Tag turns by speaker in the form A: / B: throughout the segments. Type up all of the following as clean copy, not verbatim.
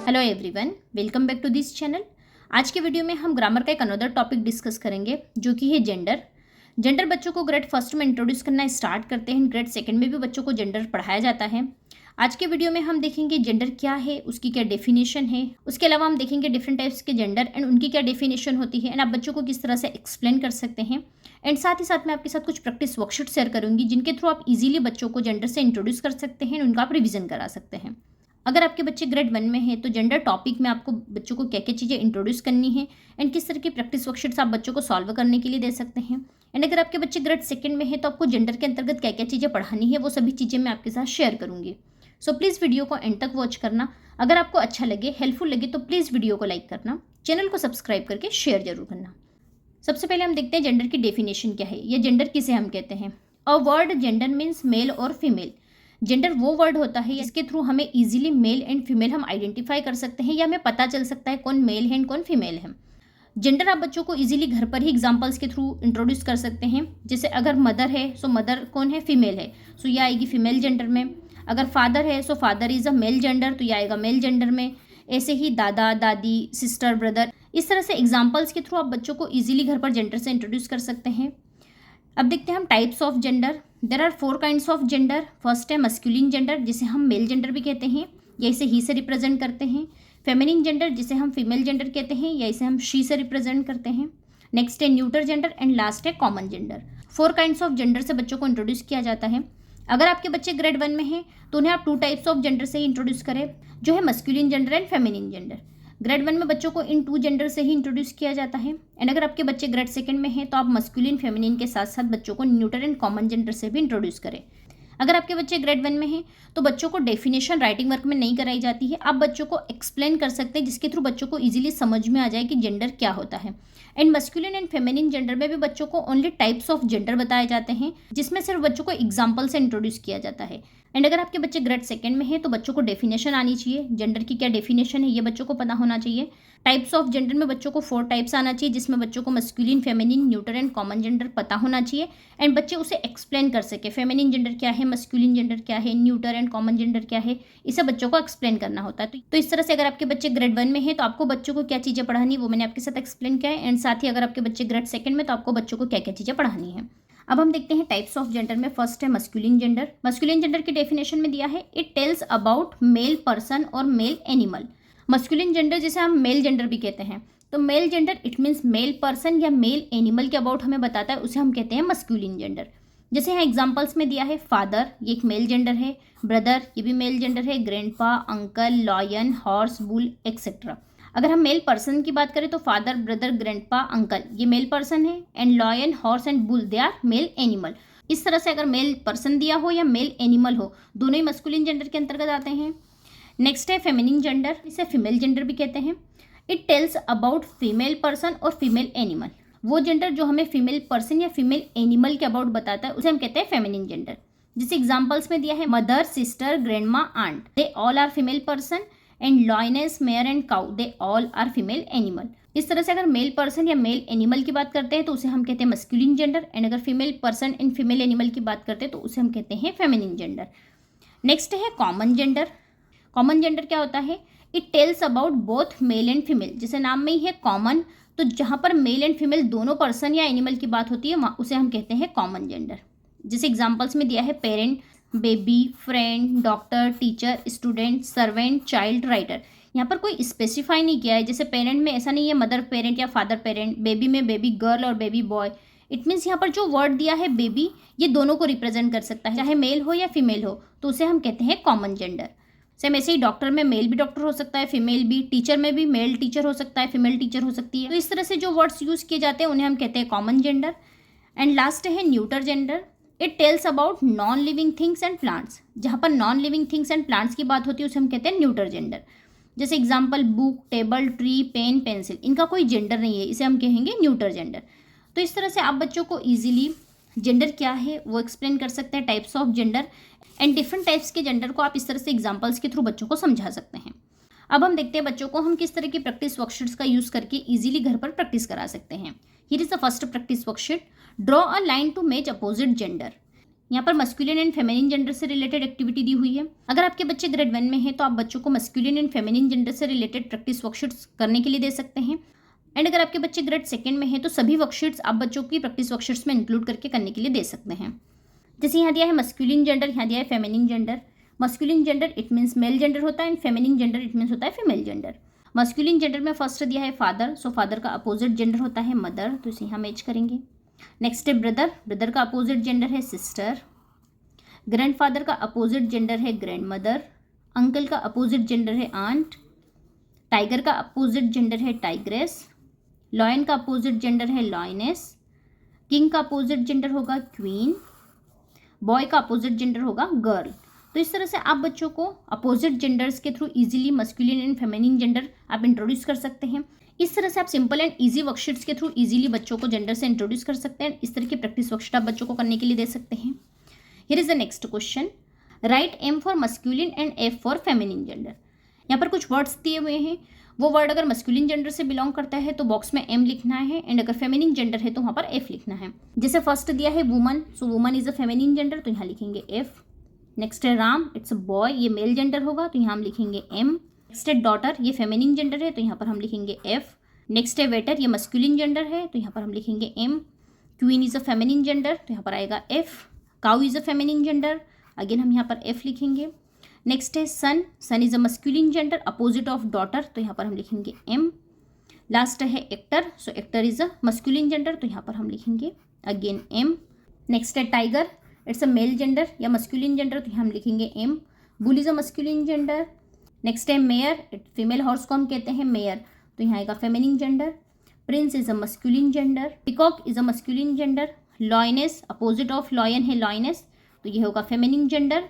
A: Hello everyone, welcome back to this channel. आज के video में हम ग्रामर का एक अनदर टॉपिक डिस्कस करेंगे जो कि है जेंडर। जेंडर बच्चों को ग्रेड फर्स्ट में इंट्रोड्यूस करना स्टार्ट करते हैं। ग्रेड सेकंड में भी बच्चों को जेंडर पढ़ाया जाता है। आज के वीडियो में हम देखेंगे जेंडर क्या है, उसकी क्या डेफिनेशन है। उसके अलावा हम देखेंगे डिफरेंट टाइप्स के जेंडर एंड उनकी क्या डेफिनेशन होती है एंड आप बच्चों को किस तरह से एक्सप्लेन कर सकते हैं। एंड साथ ही साथ मैं आपके साथ कुछ प्रैक्टिस वर्कशीट शेयर करूंगी जिनके थ्रू आप इजीली बच्चों को जेंडर से इंट्रोड्यूस कर सकते हैं, उनका आप रिविजन करा सकते हैं। अगर आपके बच्चे ग्रेड 1 में हैं तो जेंडर टॉपिक में आपको बच्चों को क्या क्या चीज़ें इंट्रोड्यूस करनी है एंड किस तरह की प्रैक्टिस वर्कशीट्स आप बच्चों को सॉल्व करने के लिए दे सकते हैं। एंड अगर आपके बच्चे ग्रेड 2 में है तो आपको जेंडर के अंतर्गत क्या क्या चीज़ें पढ़ानी है वो सभी चीज़ें मैं आपके साथ शेयर करूंगी। सो प्लीज़ वीडियो को एंड तक वॉच करना। अगर आपको अच्छा लगे, हेल्पफुल लगे तो प्लीज़ वीडियो को लाइक करना, चैनल को सब्सक्राइब करके शेयर जरूर करना। सबसे पहले हम देखते हैं जेंडर की डेफिनेशन क्या है या जेंडर किसे हम कहते हैं। A word gender means male और फीमेल। जेंडर वो वर्ड होता है जिसके थ्रू हमें इजीली मेल एंड फीमेल हम आइडेंटिफाई कर सकते हैं या हमें पता चल सकता है कौन मेल है एंड कौन फीमेल है। जेंडर आप बच्चों को इजीली घर पर ही एग्जांपल्स के थ्रू इंट्रोड्यूस कर सकते हैं। जैसे अगर मदर है सो मदर कौन है, फीमेल है, सो यह आएगी फीमेल जेंडर में। अगर फादर है so father is a male gender, तो यह आएगा मेल जेंडर में। ऐसे ही दादा दादी, सिस्टर, ब्रदर, इस तरह से एग्जाम्पल्स के थ्रू आप बच्चों को इजीली घर पर जेंडर से इंट्रोड्यूस कर सकते हैं। अब देखते हैं हम types of gender. There are 4 kinds of gender. First है मस्कुलिन जेंडर जिसे हम मेल जेंडर भी कहते हैं या इसे ही से रिप्रेजेंट करते हैं। फेमिनिन जेंडर जिसे हम फीमेल जेंडर कहते हैं या इसे हम शी से रिप्रेजेंट करते हैं। नेक्स्ट है न्यूटर जेंडर एंड लास्ट है common gender. 4 kinds of gender से बच्चों को इंट्रोड्यूस किया जाता है। अगर आपके बच्चे ग्रेड 1 में हैं तो उन्हें आप 2 टाइप्स ऑफ जेंडर से ही इंट्रोड्यूस करें, जो है masculine gender and feminine gender. Grade 1 में बच्चों को इन 2 जेंडर से ही इंट्रोड्यूस किया जाता है। एंड अगर आपके बच्चे ग्रेड 2 में हैं तो आप मस्कुलिन फेमिनिन के साथ साथ बच्चों को न्यूटर एंड कॉमन जेंडर से भी इंट्रोड्यूस करें। अगर आपके बच्चे ग्रेड 1 में हैं तो बच्चों को डेफिनेशन राइटिंग वर्क में नहीं कराई जाती है, आप बच्चों को एक्सप्लेन कर सकते हैं जिसके थ्रू बच्चों को इजीली समझ में आ जाए कि जेंडर क्या होता है। And masculine and feminine gender में भी बच्चों को ओनली टाइप्स ऑफ जेंडर बताए जाते हैं जिसमें सिर्फ बच्चों को एग्जाम्पल से इंट्रोड्यूस किया जाता है। एंड अगर आपके बच्चे ग्रेड 2 में है तो बच्चों को डेफिनेशन आनी चाहिए, जेंडर की क्या डेफिनेशन है ये बच्चों को पता होना चाहिए। टाइप्स ऑफ जेंडर में बच्चों को 4 टाइप्स आना चाहिए जिसमें बच्चों को masculine, feminine, neuter and common gender पता होना चाहिए एंड बच्चे उसे एक्सप्लेन कर सके। फेमिनिन जेंडर क्या है, मस्कुलिन जेंडर क्या है, न्यूटर एंड कॉमन जेंडर क्या है, इसे बच्चों को एक्सप्लेन करना होता है। तो इस तरह से अगर आपके बच्चे ग्रेड 1 में है तो आपको बच्चों को क्या चीज़ें पढ़ानी वो मैंने आपके साथ एक्सप्लेन किया है। एंड साथ ही अगर आपके बच्चे ग्रेड 2 में तो आपको बच्चों को क्या क्या चीज़ें पढ़ानी है। अब हम देखते हैं टाइप्स ऑफ जेंडर में। फर्स्ट है मस्कुलिन जेंडर। मस्कुलिन जेंडर की डेफिनेशन में दिया है it tells about male person और मेल एनिमल। मस्कुलिन जेंडर जिसे हम मेल जेंडर भी कहते हैं, तो male gender it means male person या मेल एनिमल के अबाउट हमें बताता है, उसे हम कहते हैं मस्कुलिन जेंडर। जैसे यहाँ एग्जाम्पल्स में दिया है फादर, ये एक मेल जेंडर है। ब्रदर, ये भी मेल जेंडर है। Grandpa, uncle, lion, horse, bull etcetera. अगर हम मेल पर्सन की बात करें तो फादर, ब्रदर, ग्रैंडपा, अंकल ये मेल पर्सन है। And lion, horse and bull they are male animal. इस तरह से अगर मेल पर्सन दिया हो या मेल एनिमल हो, दोनों ही मस्कुलिन जेंडर के अंतर्गत आते हैं। नेक्स्ट है फेमिनिन जेंडर, इसे फीमेल जेंडर भी कहते हैं। It tells about female person और फीमेल एनिमल। वो जेंडर जो हमें फीमेल पर्सन या फीमेल एनिमल के अबाउट बताता है उसे हम कहते हैं फेमिनिन जेंडर। जिसे एग्जाम्पल्स में दिया है mother, sister, grandma, aunt, they all are female person. And lioness, mare and cow, they all are female animal. इस तरह से अगर मेल पर्सन या मेल एनिमल की बात करते हैं तो उसे हम कहते हैं मस्कुलिन जेंडर। एंड अगर female person and female animal की बात करते हैं तो उसे हम कहते हैं फेमिनिन जेंडर। नेक्स्ट है कॉमन जेंडर। कॉमन जेंडर क्या होता है? It tells about both male and female. जैसे नाम में ही है कॉमन, तो जहाँ पर मेल एंड फीमेल दोनों पर्सन या एनिमल की बात होती है उसे हम कहते हैं कॉमन जेंडर। जैसे एग्जाम्पल्स में दिया है parent, baby, friend, doctor, teacher, student, servant, child, writer. यहाँ पर कोई स्पेसिफाई नहीं किया है। जैसे पेरेंट में ऐसा नहीं है मदर पेरेंट या फादर पेरेंट, बेबी में बेबी गर्ल और बेबी बॉय। इट मीन्स यहाँ पर जो वर्ड दिया है बेबी, ये दोनों को रिप्रेजेंट कर सकता है, चाहे मेल हो या फीमेल हो, तो उसे हम कहते हैं कॉमन जेंडर। सेम ऐसे ही डॉक्टर में मेल भी डॉक्टर हो सकता है, फीमेल भी। टीचर में भी मेल टीचर हो सकता है, फीमेल टीचर हो सकती है। तो इस तरह से जो वर्ड्स यूज किए जाते हैं उन्हें हम कहते हैं कॉमन जेंडर। एंड लास्ट है neuter gender. It tells about non living things and plants. जहाँ पर non living things and plants की बात होती है उसे हम कहते हैं न्यूटर जेंडर। जैसे example book, table, tree, pen, pencil, इनका कोई जेंडर नहीं है, इसे हम कहेंगे न्यूटर जेंडर। तो इस तरह से आप बच्चों को ईजिली जेंडर क्या है वो एक्सप्लेन कर सकते हैं, types of gender and different types के जेंडर को आप इस तरह से एग्जाम्पल्स के थ्रू बच्चों को समझा सकते हैं। अब हम देखते हैं बच्चों को हम किस तरह की प्रैक्टिस वर्कशीट्स का यूज़ करके इजीली घर पर प्रैक्टिस करा सकते हैं। Here is the first practice worksheet. Draw a line to match opposite gender. यहाँ पर मस्कुलिन एंड फेमिनिन जेंडर से रिलेटेड एक्टिविटी दी हुई है। अगर आपके बच्चे ग्रेड 1 में हैं तो आप बच्चों को मस्कुलिन एंड फेमिनिन जेंडर से रिलेटेड प्रैक्टिस वर्कशीट्स करने के लिए दे सकते हैं। एंड अगर आपके बच्चे ग्रेड 2 में हैं तो सभी वर्कशीट्स आप बच्चों की प्रैक्टिस वर्कशीट्स में इंक्लूड करके करने के लिए दे सकते हैं। जैसे यहाँ दिया है मस्कुलिन जेंडर, यहाँ दिया है feminine gender. Masculine gender it means male gender होता है and feminine gender it means होता है फीमेल जेंडर। मस्कुलिन जेंडर में फर्स्ट दिया है फादर, सो फादर का अपोजिट जेंडर होता है मदर, तो इसे यहाँ मैच करेंगे। नेक्स्ट है ब्रदर, ब्रदर का अपोजिट जेंडर है सिस्टर। ग्रैंडफादर का अपोजिट जेंडर है ग्रैंड मदर। अंकल का अपोजिट जेंडर है आंट। टाइगर का अपोजिट जेंडर है टाइग्रेस। लॉयन का अपोजिट जेंडर है लॉयनेस। किंग का अपोजिट जेंडर होगा क्वीन। बॉय का अपोजिट जेंडर होगा गर्ल। तो इस तरह से आप बच्चों को अपोजिट जेंडर्स के through easily masculine and feminine gender आप इंट्रोड्यूस कर सकते हैं। इस तरह से आप सिंपल एंड इजी वर्कशीट्स के थ्रू इजीली बच्चों को जेंडर से इंट्रोड्यूस कर सकते हैं। इस तरह की प्रैक्टिस वर्कशीट आप बच्चों को करने के लिए दे सकते हैं। Here is the next question, write M for masculine and F for feminine gender. यहाँ पर कुछ वर्ड्स दिए हुए हैं, वो वर्ड अगर मस्कुलिन जेंडर से बिलोंग करता है तो बॉक्स में एम लिखना है एंड अगर फेमिनिन जेंडर है तो वहाँ पर एफ लिखना है। जैसे फर्स्ट दिया है woman, so woman is a feminine gender, तो यहाँ लिखेंगे एफ। नेक्स्ट है राम, इट्स अ बॉय, ये मेल जेंडर होगा तो यहाँ हम लिखेंगे एम। नेक्स्ट है डॉटर, ये फेमिनिन जेंडर है तो यहाँ पर हम लिखेंगे एफ। नेक्स्ट है वेटर, ये मस्कुलिन जेंडर है तो यहाँ पर हम लिखेंगे M. Queen is a feminine gender तो यहाँ पर आएगा F. Cow is a feminine gender, again हम यहाँ पर एफ लिखेंगे। नेक्स्ट है son, son is a masculine gender opposite of daughter, तो यहाँ पर हम लिखेंगे एम। लास्ट है actor, so actor is a masculine gender तो यहाँ पर हम लिखेंगे अगेन एम। नेक्स्ट है tiger, it's a male gender या मस्कुलिन जेंडर तो हम लिखेंगे M. Bull is a masculine gender. Next है मेयर, फीमेल हॉर्स को हम कहते हैं मेयर, तो यहाँ आएगा feminine gender. Prince is a masculine gender. Peacock is a masculine gender. Lioness, opposite of lion है लॉयनेस, तो ये होगा feminine gender.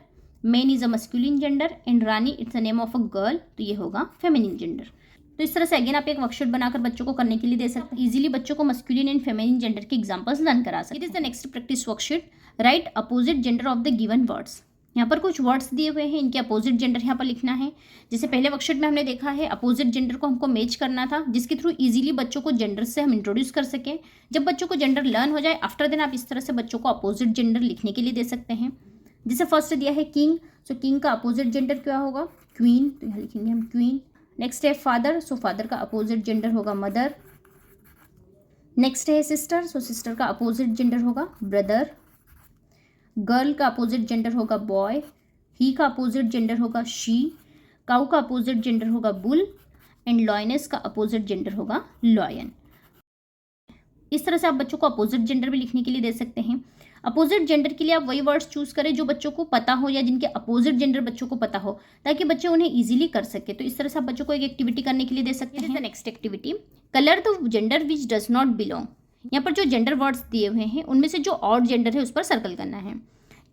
A: Main is a masculine gender and Rani it's a name of a girl, तो ये होगा feminine gender. तो इस तरह से अगेन आप एक वर्कशीट बनाकर बच्चों को करने के लिए दे सकते हैं। इजीली बच्चों को मस्कुलिन एंड फेमिनिन जेंडर के एग्जांपल्स लर्न करा सकते हैं। It is the next practice worksheet, right opposite gender of the given words. यहाँ पर कुछ वर्ड्स दिए हुए हैं, इनके अपोजिट जेंडर यहाँ पर लिखना है। जैसे पहले वर्कशीट में हमने देखा है अपोजिट जेंडर को हमको मैच करना था, जिसके थ्रू इजीली बच्चों को जेंडर से हम इंट्रोड्यूस कर सकें। जब बच्चों को जेंडर लर्न हो जाए आफ्टर देन आप इस तरह से बच्चों को अपोजिट जेंडर लिखने के लिए दे सकते हैं। जैसे फर्स्ट दिया है किंग, सो किंग का अपोजिट जेंडर क्या होगा क्वीन, तो यहाँ लिखेंगे हम क्वीन। नेक्स्ट है फादर, सो फादर का अपोजिट जेंडर होगा मदर। नेक्स्ट है सिस्टर, सो सिस्टर का अपोजिट जेंडर होगा ब्रदर। गर्ल का अपोजिट जेंडर होगा बॉय। ही का अपोजिट जेंडर होगा शी। काऊ का अपोजिट जेंडर होगा बुल एंड लॉयनेस का अपोजिट जेंडर होगा लॉयन। इस तरह से आप बच्चों को अपोजिट जेंडर भी लिखने के लिए दे सकते हैं। अपोजिट जेंडर के लिए आप वही वर्ड्स चूज करें जो बच्चों को पता हो या जिनके अपोजिट जेंडर बच्चों को पता हो, ताकि बच्चे उन्हें इजीली कर सके। तो इस तरह से आप बच्चों को एक एक्टिविटी करने के लिए दे सकते हैं। Next activity, colour the gender which does not belong. यहाँ पर जो जेंडर वर्ड्स दिए हुए हैं उनमें से जो ऑड जेंडर है उस पर सर्कल करना है।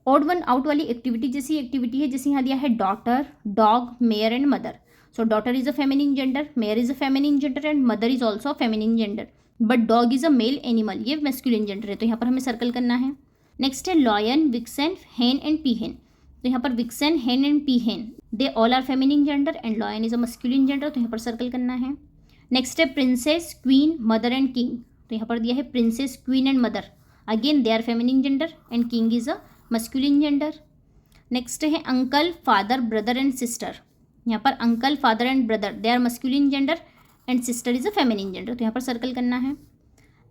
A: ऑड वन आउट वाली एक्टिविटी जैसी एक्टिविटी है, जैसे यहाँ दिया है daughter, dog, mare and mother. So daughter is a feminine gender, mare is a feminine gender and mother is also feminine gender, but dog is a male animal, ये masculine gender है, तो यहाँ पर हमें सर्कल करना है। Next है lion, vixen, hen and peahen. तो यहाँ पर vixen, hen and peahen they all are feminine gender and lion is a masculine gender, तो यहाँ पर सर्कल करना है। नेक्स्ट है princess, queen, mother and king. तो यहाँ पर दिया है princess, queen and mother, again they are feminine gender and king is a masculine gender. Next है uncle, father, brother and sister. यहाँ पर uncle, father and brother they are masculine gender and sister is a feminine gender, तो यहाँ पर circle करना है।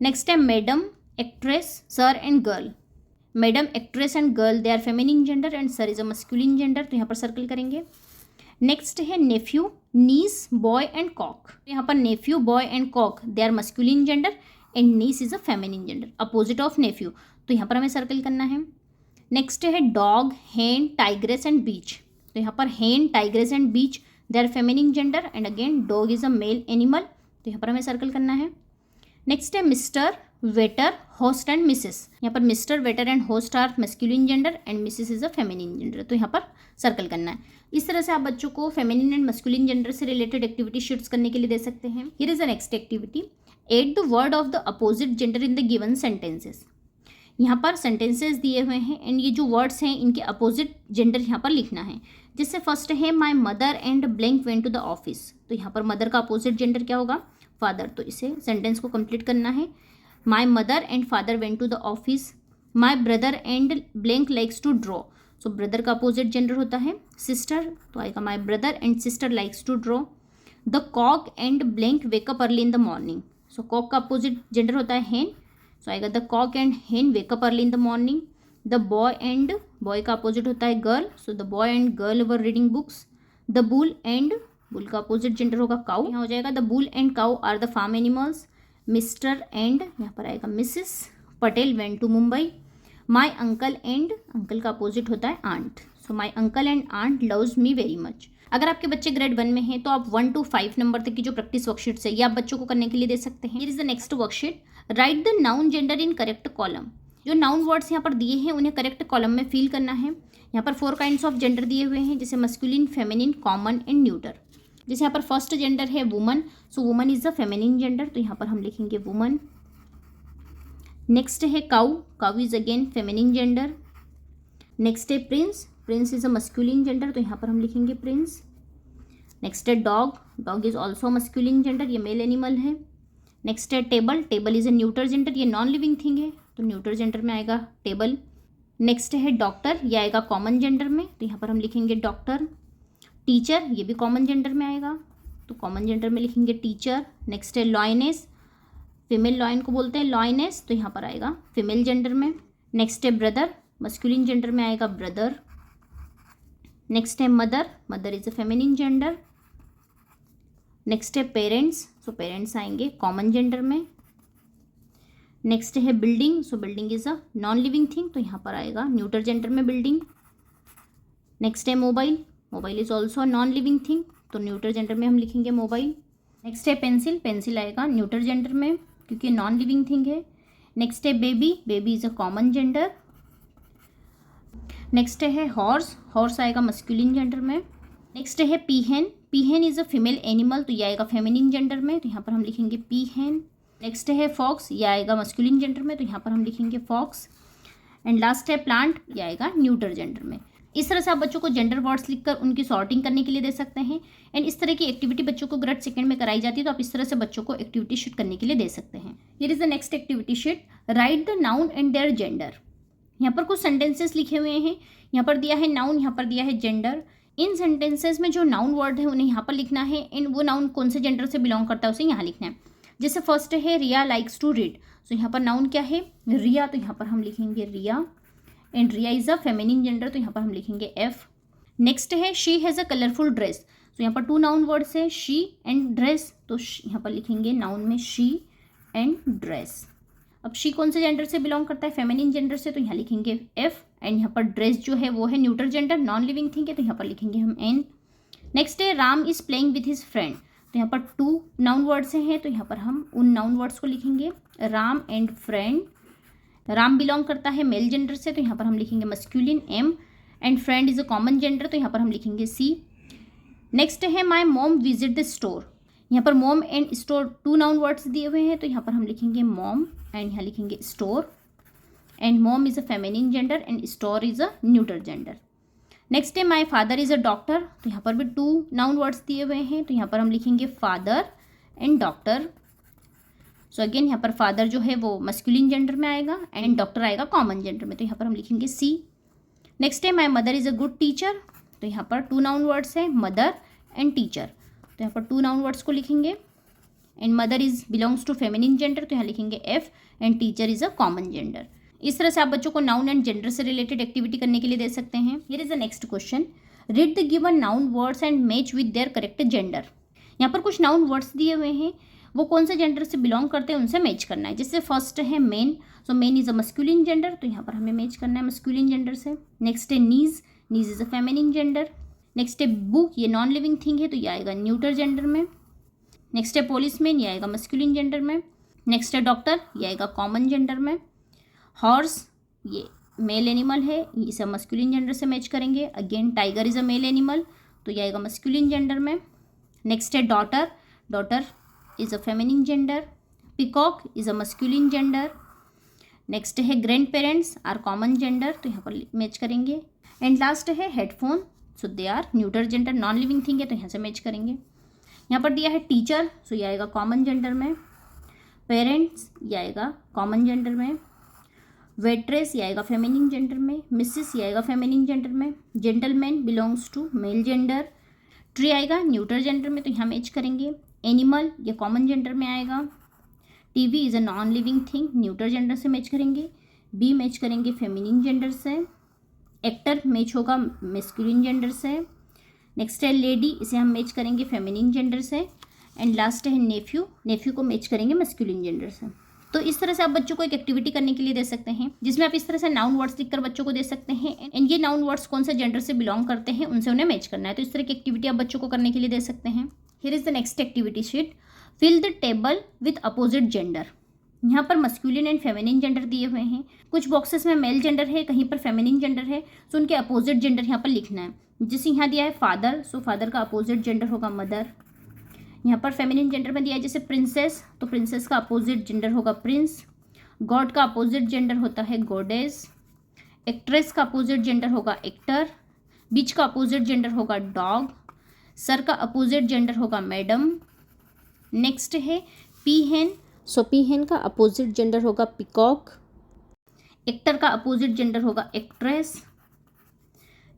A: Next है madam, actress, sir and girl. Madam, actress and girl they are feminine gender and sir is a masculine gender, तो यहाँ पर circle करेंगे। नेक्स्ट है nephew, niece, boy and cock. यहाँ पर nephew, boy and cock they are masculine gender and niece is a feminine gender, opposite of Neiphiu, तो यहाँ पर हमें सर्कल करना है। नेक्स्ट है डॉग, हेन, टाइग्रेस एंड बीच। तो यहाँ पर hen, tigress and bitch they are feminine gender and again dog is a male animal, तो यहाँ पर हमें सर्कल करना है। नेक्स्ट है Mr, waiter, host and Mrs. यहाँ पर Mr, waiter and host are masculine gender and Mrs is a feminine gender, तो यहाँ पर सर्कल करना है। इस तरह से आप बच्चों को फेमिनिन एंड मैस्कुलिन जेंडर से रिलेटेड एक्टिविटी शीट्स करने के लिए दे सकते हैं। Here is the next activity, add the word of the opposite gender in the given sentences. यहाँ पर सेंटेंसेस दिए हुए हैं एंड ये जो वर्ड्स हैं इनके अपोजिट जेंडर यहाँ पर लिखना है। जिससे फर्स्ट है my mother and blank went to the office. तो यहाँ पर मदर का अपोजिट जेंडर क्या होगा फादर, तो इसे सेंटेंस को कंप्लीट करना है। My mother and father went to the office. My brother and blank likes to draw, so brother का अपोजिट जेंडर होता है सिस्टर, तो आएगा my brother and sister likes to draw. The cock and blank wake up early in the morning, so cock का opposite gender होता है hen, so आएगा the cock and hen wake up early in the morning. The boy and boy का opposite होता है girl, so the boy and girl were reading books. The bull and bull का opposite gender होगा cow, यहाँ हो जाएगा the bull and cow are the farm animals. Mr and यहाँ पर आएगा Mrs Patel went to Mumbai. My uncle and uncle का opposite होता है aunt, so my uncle and aunt loves me very much. अगर आपके बच्चे ग्रेड 1 में हैं तो आप 1 to 5 नंबर तक की जो प्रैक्टिस वर्कशीट्स है ये आप बच्चों को करने के लिए दे सकते हैं। Here is the next worksheet, right the noun gender in correct column. जो नाउन वर्ड्स यहाँ पर दिए हैं उन्हें करेक्ट कॉलम में फिल करना है। यहाँ पर 4 काइंड्स ऑफ जेंडर दिए हुए हैं, जैसे masculine, feminine, common and neuter. जैसे यहाँ पर फर्स्ट जेंडर है woman, so woman is the feminine gender, तो यहाँ पर हम लिखेंगे वुमन। नेक्स्ट है cow, cow is again feminine gender. Next है prince, prince is a masculine gender, तो यहाँ पर हम लिखेंगे प्रिंस। नेक्स्ट है dog, dog is also masculine gender, ये मेल एनिमल है। नेक्स्ट है table, table is a neuter gender, ये नॉन लिविंग थिंग है, तो न्यूटर जेंडर में आएगा टेबल। नेक्स्ट है डॉक्टर, ये आएगा कॉमन जेंडर में, तो यहाँ पर हम लिखेंगे डॉक्टर। टीचर, ये भी कॉमन जेंडर में आएगा, तो कॉमन जेंडर में लिखेंगे टीचर। नेक्स्ट है लॉयनेस, फीमेल लॉयन को बोलते हैं लॉयनेस, तो यहाँ पर आएगा फीमेल जेंडर में। नेक्स्ट है ब्रदर, मस्कुलिन जेंडर में आएगा ब्रदर। नेक्स्ट है mother, mother is a feminine gender. Next है पेरेंट्स, सो पेरेंट्स आएंगे कॉमन जेंडर में। नेक्स्ट है building, so building is a non living thing, तो यहाँ पर आएगा न्यूटर जेंडर में बिल्डिंग। नेक्स्ट है mobile, mobile is also non living thing, तो न्यूटर जेंडर में हम लिखेंगे मोबाइल। नेक्स्ट है पेंसिल, पेंसिल आएगा न्यूटर जेंडर में क्योंकि नॉन लिविंग थिंग है। नेक्स्ट है baby, baby is a common gender. Next है हॉर्स, हॉर्स आएगा मस्कुलिन जेंडर में। नेक्स्ट है पीहेन, पीहेन इज अ फीमेल एनिमल, तो ये आएगा फेमिनिन जेंडर में, तो यहाँ पर हम लिखेंगे पीहेन। नेक्स्ट है फॉक्स, ये आएगा मस्कुलिन जेंडर में, तो यहाँ पर हम लिखेंगे फॉक्स। एंड लास्ट है प्लांट, ये आएगा न्यूटर जेंडर में। इस तरह से आप बच्चों को जेंडर वर्ड्स लिखकर उनकी सॉर्टिंग करने के लिए दे सकते हैं। एंड इस तरह की एक्टिविटी बच्चों को ग्रेड 2 में कराई जाती है, तो आप इस तरह से बच्चों को एक्टिविटी शीट करने के लिए दे सकते हैं। Here is the next activity sheet, right the noun and their gender. यहाँ पर कुछ सेंटेंसेस लिखे हुए हैं, यहाँ पर दिया है नाउन, यहाँ पर दिया है जेंडर। इन सेंटेंसेस में जो नाउन वर्ड है उन्हें यहाँ पर लिखना है, एंड वो नाउन कौन से जेंडर से बिलोंग करता है उसे यहाँ लिखना है। जैसे फर्स्ट है रिया लाइक्स टू रीड, सो यहाँ पर नाउन क्या है रिया, तो यहाँ पर हम लिखेंगे Riya. And Riya is a feminine gender, तो यहाँ पर हम लिखेंगे एफ। नेक्स्ट है she has a colourful dress, तो यहाँ पर 2 नाउन वर्ड्स है शी एंड ड्रेस, तो यहाँ पर लिखेंगे नाउन में शी एंड ड्रेस। अब शी कौन से जेंडर से बिलोंग करता है फेमिनिन जेंडर से, तो यहाँ लिखेंगे एफ। एंड यहाँ पर ड्रेस जो है वो है neuter gender, non living thing है, तो यहाँ पर लिखेंगे हम एन। नेक्स्ट है Ram is playing with his friend, तो यहाँ पर 2 नाउन वर्ड्स हैं, तो यहाँ पर हम उन नाउन वर्ड्स को लिखेंगे Ram and friend. Ram belong करता है मेल जेंडर से, तो यहाँ पर हम लिखेंगे masculine M. And friend is a common gender, तो यहाँ पर हम लिखेंगे सी। नेक्स्ट है my mom visit the store, यहाँ पर mom and store 2 noun words दिए हुए हैं, तो यहाँ पर हम लिखेंगे मॉम एंड यहाँ लिखेंगे store. And mom is a feminine gender and store is a neuter gender. Next है my father is a doctor, तो यहाँ पर भी 2 नाउन वर्ड्स दिए हुए हैं, तो यहाँ पर हम लिखेंगे father and doctor. So again यहाँ पर फादर जो है वो मस्कुलिन जेंडर में आएगा एंड डॉक्टर आएगा कॉमन जेंडर में, तो यहाँ पर हम लिखेंगे सी। नेक्स्ट है my mother is a good teacher, तो यहाँ पर 2 नाउन वर्ड्स है मदर एंड टीचर, तो यहाँ पर 2 नाउन वर्ड्स को लिखेंगे। And mother is belongs to feminine gender, तो यहाँ लिखेंगे F. And teacher is a common gender. इस तरह से आप बच्चों को नाउन एंड जेंडर से रिलेटेड एक्टिविटी करने के लिए दे सकते हैं। Here is the next question, read the given noun words and match with their correct gender. यहाँ पर कुछ नाउन वर्ड्स दिए हुए हैं, वो कौन से जेंडर से बिलोंग करते हैं उनसे मैच करना है। जैसे फर्स्ट है main, so main is a masculine gender, तो यहाँ पर हमें मैच करना है मस्कुलिन जेंडर से। नेक्स्ट है niece, niece is a feminine gender. Next है बुक, ये नॉन लिविंग थिंग है, तो ये आएगा न्यूटर जेंडर में। नेक्स्ट है पोलिसमैन, ये आएगा मस्कुलिन जेंडर में। नेक्स्ट है डॉक्टर, ये आएगा कॉमन जेंडर में। हॉर्स, ये मेल एनिमल है, इसे मस्कुलिन जेंडर से मैच करेंगे। Again tiger is a male animal, तो ये आएगा मस्कुलिन जेंडर में। नेक्स्ट है daughter, daughter is a feminine gender. Peacock is a masculine gender. Next है grandparents are common gender, तो यहाँ पर मैच करेंगे। एंड लास्ट है headphone, so they are neuter gender, non living thing है, तो यहाँ से मैच करेंगे। यहाँ पर दिया है टीचर, सो ये आएगा कॉमन जेंडर में। पेरेंट्स, ये आएगा कॉमन जेंडर में। वेट्रेस ये आएगा फेमिनिन जेंडर में, मिसिस ये आएगा फेमिनिन जेंडर में, gentleman belongs to male gender, tree आएगा न्यूट्रल जेंडर में तो यहाँ मैच करेंगे, एनिमल ये कॉमन जेंडर में आएगा, TV is a non living thing neutral gender से मैच करेंगे, बी मैच करेंगे फेमिनिन जेंडर से, एक्टर मैच होगा मेस्कुलिन जेंडर से, नेक्स्ट है लेडी, इसे हम मैच करेंगे फेमिनिन जेंडर से, एंड लास्ट है नेफ्यू, नेफ्यू को मैच करेंगे मेस्कुलिन जेंडर से। तो इस तरह से आप बच्चों को एक एक्टिविटी करने के लिए दे सकते हैं जिसमें आप इस तरह से नाउन वर्ड्स लिखकर बच्चों को दे सकते हैं एंड ये नाउन वर्ड्स कौन से जेंडर से बिलोंग करते हैं उनसे उन्हें मैच करना है। तो इस तरह की एक्टिविटी आप बच्चों को करने के लिए दे सकते हैं। Here is the next activity sheet, fill the table with opposite gender. यहाँ पर मस्कुलिन एंड फेमिनिन जेंडर दिए हुए हैं, कुछ बॉक्सेस में मेल जेंडर है, कहीं पर फेमिनिन जेंडर है, सो उनके अपोजिट जेंडर यहाँ पर लिखना है। जैसे यहाँ दिया है फादर, सो फादर का अपोजिट जेंडर होगा मदर। यहाँ पर फेमिनिन जेंडर में दिया है जैसे प्रिंसेस, तो प्रिंसेस का अपोजिट जेंडर होगा प्रिंस। गॉड का अपोजिट जेंडर होता है गॉडेस। एक्ट्रेस का अपोजिट जेंडर होगा एक्टर। बीच का अपोजिट जेंडर होगा डॉग। सर का अपोजिट जेंडर होगा मैडम। नेक्स्ट है पीहेन, सो पीहेन का अपोजिट जेंडर होगा पिकॉक। एक्टर का अपोजिट जेंडर होगा एक्ट्रेस।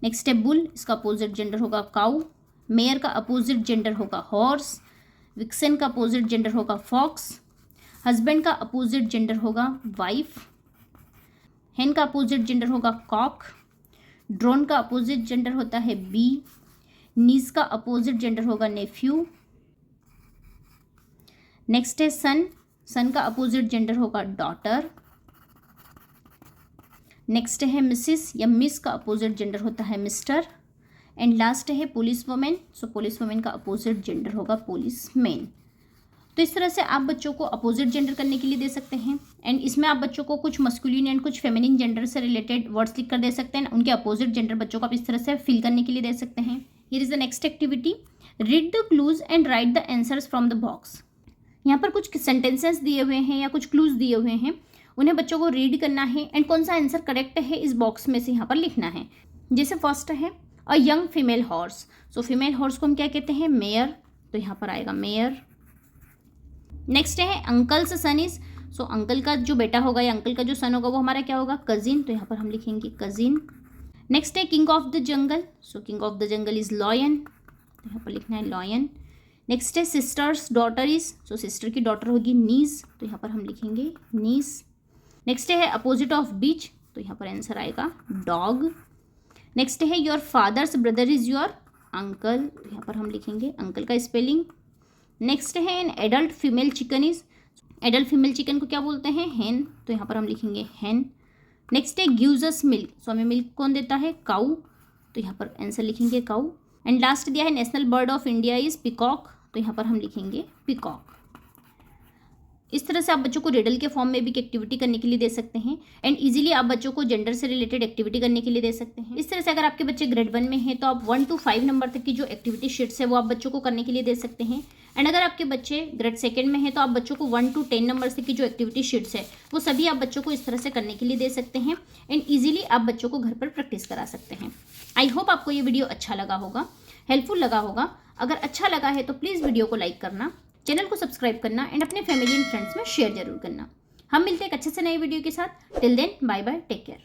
A: नेक्स्ट है बुल, इसका अपोजिट जेंडर होगा काउ। मेयर का अपोजिट जेंडर होगा हॉर्स। विक्सन का अपोजिट जेंडर होगा फॉक्स। हस्बैंड का अपोजिट जेंडर होगा वाइफ। हेन का अपोजिट जेंडर होगा कॉक। ड्रोन का अपोजिट जेंडर होता है बी। नीस का अपोजिट जेंडर होगा नेफ्यू। नेक्स्ट है सन, सन का अपोजिट जेंडर होगा डॉटर। नेक्स्ट है मिसिस या मिस का अपोजिट जेंडर होता है मिस्टर। एंड लास्ट है पुलिस वुमेन, सो पुलिस वुमेन का अपोजिट जेंडर होगा पुलिस मैन। तो इस तरह से आप बच्चों को अपोजिट जेंडर करने के लिए दे सकते हैं एंड इसमें आप बच्चों को कुछ मस्कुलिन एंड कुछ फेमिनिन जेंडर से रिलेटेड वर्ड्स लिख कर दे सकते हैं। उनके अपोजिट जेंडर बच्चों को आप इस तरह से फिल करने के लिए दे सकते हैं। Here is the next activity, read the clues and right the answers from the box. यहाँ पर कुछ सेंटेंसेस दिए हुए हैं या कुछ क्लूज दिए हुए हैं, उन्हें बच्चों को रीड करना है एंड कौन सा आंसर करेक्ट है इस बॉक्स में से यहाँ पर लिखना है। जैसे फर्स्ट है a young female horse, so female horse को हम क्या कहते हैं मेयर, तो यहाँ पर आएगा मेयर। नेक्स्ट है uncle's son is, so uncle का जो बेटा होगा या अंकल का जो सन होगा वो हमारा क्या होगा कजिन, तो यहाँ पर हम लिखेंगे कजिन। नेक्स्ट है king of the jungle, so king of the jungle is lion, तो यहाँ पर लिखना है लॉयन। नेक्स्ट है sisters daughter is, so sister की डॉटर होगी नीस, तो यहाँ पर हम लिखेंगे नीस। नेक्स्ट है अपोजिट ऑफ बीच, तो यहाँ पर आंसर आएगा डॉग। नेक्स्ट है your fathers brother is your uncle, तो यहाँ पर हम लिखेंगे अंकल का स्पेलिंग। नेक्स्ट है an adult female chicken is, adult female chicken को क्या बोलते हैं हेन, तो यहाँ पर हम लिखेंगे हेन। नेक्स्ट है गिव्स अस मिल्क, सो हमें मिल्क कौन देता है काऊ, तो यहाँ पर आंसर लिखेंगे काऊ। एंड लास्ट दिया है national bird of India is peacock, तो यहाँ पर हम लिखेंगे पिकॉक। इस तरह से आप बच्चों को रिडल के फॉर्म में भी एक्टिविटी करने के लिए दे सकते हैं एंड इजीली आप बच्चों को जेंडर से रिलेटेड एक्टिविटी करने के लिए दे सकते हैं। इस तरह से अगर आपके बच्चे ग्रेड 1 में हैं तो आप 1 to 5 नंबर तक की जो एक्टिविटी शीट्स है वो आप बच्चों को करने के लिए दे सकते हैं एंड अगर आपके बच्चे ग्रेड 2 में हैं तो आप बच्चों को 1 to 10 नंबर तक की जो एक्टिविटी शीट्स है वो सभी आप बच्चों को इस तरह से करने के लिए दे सकते हैं एंड ईजिली आप बच्चों को घर पर प्रैक्टिस करा सकते हैं। आई होप आपको ये वीडियो अच्छा लगा होगा, हेल्पफुल लगा होगा। अगर अच्छा लगा है तो प्लीज़ वीडियो को लाइक करना, चैनल को सब्सक्राइब करना एंड अपने फैमिली एंड फ्रेंड्स में शेयर जरूर करना। हम मिलते हैं एक अच्छे से नए वीडियो के साथ। Till then bye bye, take care.